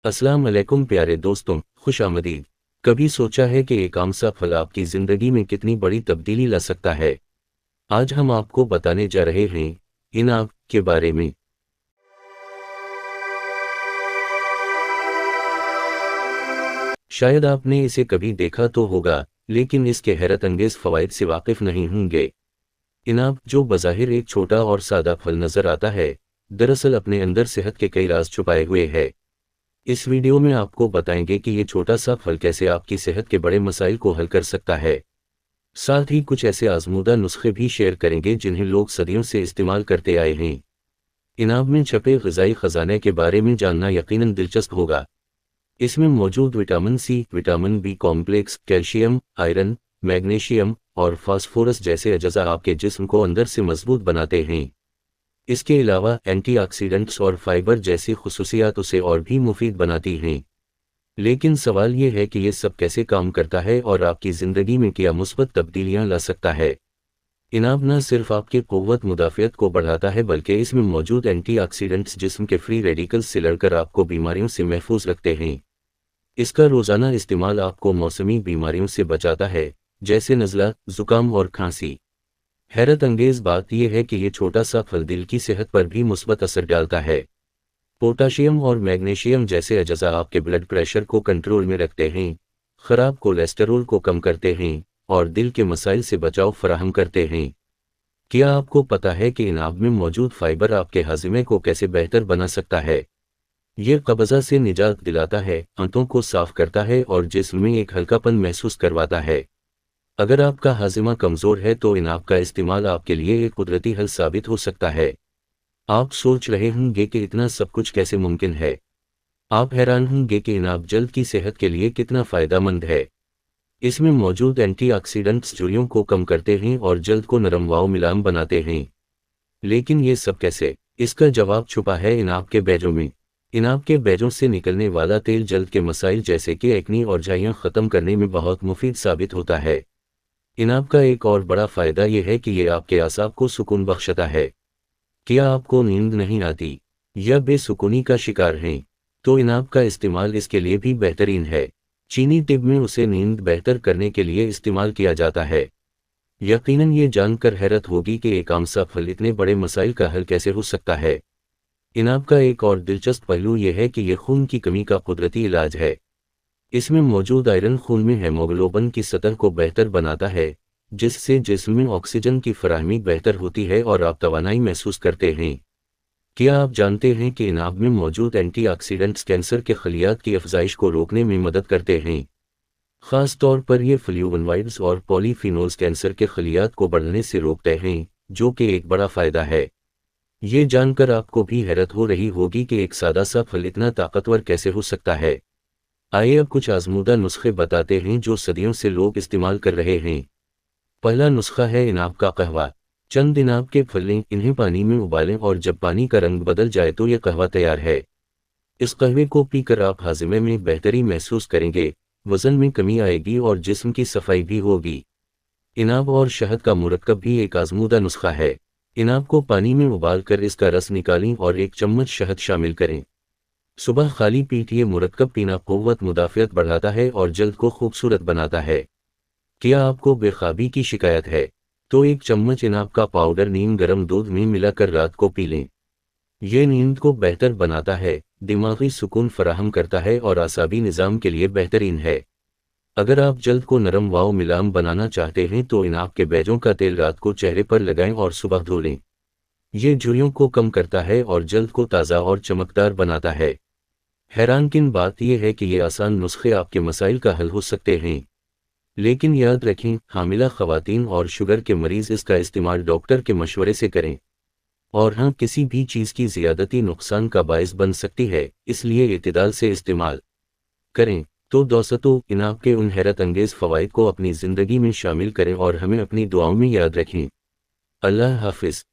अस्सलाम वालेकुम प्यारे दोस्तों, खुश आमदीद। कभी सोचा है कि एक आम सा फल आपकी ज़िंदगी में कितनी बड़ी तब्दीली ला सकता है? आज हम आपको बताने जा रहे हैं इन आम के बारे में। शायद आपने इसे कभी देखा तो होगा, लेकिन इसके हैरत अंगेज फ़वाइद से वाकिफ़ नहीं होंगे। इनाब, जो बज़ाहिर एक छोटा और सादा फल नज़र आता है, दरअसल अपने अंदर सेहत के कई राज छुपाए हुए है। इस वीडियो में आपको बताएंगे कि ये छोटा सा फल कैसे आपकी सेहत के बड़े मसाइल को हल कर सकता है। साथ ही कुछ ऐसे आजमूदा नुस्खे भी शेयर करेंगे जिन्हें लोग सदियों से इस्तेमाल करते आए हैं। इनाम में छपे ग़िज़ाई ख़जाने के बारे में जानना यकीनन दिलचस्प होगा। इसमें मौजूद vitamin C, vitamin B complex, calcium, iron, magnesium और फास्फोरस जैसे अजज़ा आपके जिस्म को अंदर से मजबूत बनाते हैं। इसके अलावा एंटीऑक्सीडेंट्स और फाइबर जैसी खुसूसियात उसे और भी मुफीद बनाती हैं। लेकिन सवाल ये है कि ये सब कैसे काम करता है और आपकी ज़िंदगी में क्या मुस्बत तब्दीलियां ला सकता है। इनाम न सिर्फ आपकी क़ुव्वत मुदाफ़ियत को बढ़ाता है, बल्कि इसमें मौजूद एंटीऑक्सीडेंट्स जिस्म के फ्री रेडिकल्स से लड़कर आपको बीमारियों से महफूज रखते हैं। इसका रोज़ाना इस्तेमाल आपको मौसमी बीमारियों से बचाता है, जैसे नज़ला, ज़ुकाम और खांसी। हैरत अंगेज़ बात यह है कि ये छोटा सा फल दिल की सेहत पर भी मुस्बत असर डालता है। पोटाशियम और मैग्नीशियम जैसे अजज़ा आपके ब्लड प्रेशर को कंट्रोल में रखते हैं, ख़राब कोलेस्टेरोल को कम करते हैं और दिल के मसाइल से बचाव फराहम करते हैं। क्या आपको पता है कि इनाब में मौजूद फाइबर आपके हाज़मे को कैसे बेहतर बना सकता है? ये कब्ज़ा से निजात दिलाता है, आंतों को साफ करता है और जिस्म में एक हल्कापन महसूस करवाता है। अगर आपका हाज़िमा कमज़ोर है तो इनाब का इस्तेमाल आपके लिए एक कुदरती हल साबित हो सकता है। आप सोच रहे होंगे कि इतना सब कुछ कैसे मुमकिन है। आप हैरान होंगे कि इनाब जल्द की सेहत के लिए कितना फ़ायदेमंद है। इसमें मौजूद एंटीऑक्सीडेंट्स झुर्रियों को कम करते हैं और जल्द को नरम व मुलायम बनाते हैं। लेकिन ये सब कैसे? इसका जवाब छुपा है इनाब के बैजों में। इनाब के बैजों से निकलने वाला तेल जल्द के मसाइल जैसे कि एक्नी और झाइयाँ ख़त्म करने में बहुत मुफीद साबित होता है। इनाब का एक और बड़ा फ़ायदा यह है कि यह आपके आसाब को सुकून बख्शता है। क्या आपको नींद नहीं आती या बेसुकूनी का शिकार हैं? तो इनाब का इस्तेमाल इसके लिए भी बेहतरीन है। चीनी तिब में उसे नींद बेहतर करने के लिए इस्तेमाल किया जाता है। यकीनन ये जानकर हैरत होगी कि एक आम सा फल इतने बड़े मसाइल का हल कैसे हो सकता है। इनाब का एक और दिलचस्प पहलू यह है कि यह खून की कमी का कुदरती इलाज है। इसमें मौजूद आयरन खून में हेमोग्लोबिन की सतह को बेहतर बनाता है, जिससे जिस्म में ऑक्सीजन की फराहमी बेहतर होती है और आप तवानाई महसूस करते हैं। क्या आप जानते हैं कि इनाब में मौजूद एंटीऑक्सीडेंट्स कैंसर के खलियात की अफजाइश को रोकने में मदद करते हैं? ख़ास तौर पर ये फ्लूवोनॉइड्स और पॉलीफिनोल्स कैंसर के खलियात को बढ़ने से रोकते हैं, जो कि एक बड़ा फ़ायदा है। ये जानकर आपको भी हैरत हो रही होगी कि एक सादा सा फल इतना ताकतवर कैसे हो सकता है। आइए अब कुछ आजमूदा नुस्खे बताते हैं जो सदियों से लोग इस्तेमाल कर रहे हैं। पहला नुस्खा है इनाब का कहवा। चंद इनाब के फल लें, इन्हें पानी में उबालें और जब पानी का रंग बदल जाए तो यह कहवा तैयार है। इस कहवे को पीकर आप हाज़िमे में बेहतरी महसूस करेंगे, वज़न में कमी आएगी और जिस्म की सफाई भी होगी। इनाब और शहद का मुरक्कब भी एक आजमूदा नुस्खा है। इनाब को पानी में उबालकर इसका रस निकालें और 1 चम्मच शहद शामिल करें। सुबह खाली पेट ये मुरक्कब पीना क़ुव्वत मुदाफ़ियत बढ़ाता है और जल्द को खूबसूरत बनाता है। क्या आपको बेख्वाबी की शिकायत है? तो 1 चम्मच इनाब का पाउडर नीम गर्म दूध में मिलाकर रात को पी लें। ये नींद को बेहतर बनाता है, दिमागी सुकून फराहम करता है और आसाबी निज़ाम के लिए बेहतरीन है। अगर आप जल्द को नरम व मुलायम बनाना चाहते हैं तो इनाब के बैजों का तेल रात को चेहरे पर लगाएं और सुबह धो लें। ये झुर्रियों को कम करता है और जल्द को ताज़ा और चमकदार बनाता है। हैरानकिन बात यह है कि ये आसान नुस्खे आपके मसाइल का हल हो सकते हैं। लेकिन याद रखें, हामिला ख़वातीन और शुगर के मरीज़ इसका इस्तेमाल डॉक्टर के मशवरे से करें। और हाँ, किसी भी चीज़ की ज़ियादती नुकसान का बायस बन सकती है, इसलिए इत्तिदाल से इस्तेमाल करें। तो दोस्तों, इनाब के उन हैरत अंगेज़ फ़वाइद को अपनी ज़िंदगी में शामिल करें और हमें अपनी दुआओं में याद रखें। अल्लाह हाफ़िज़।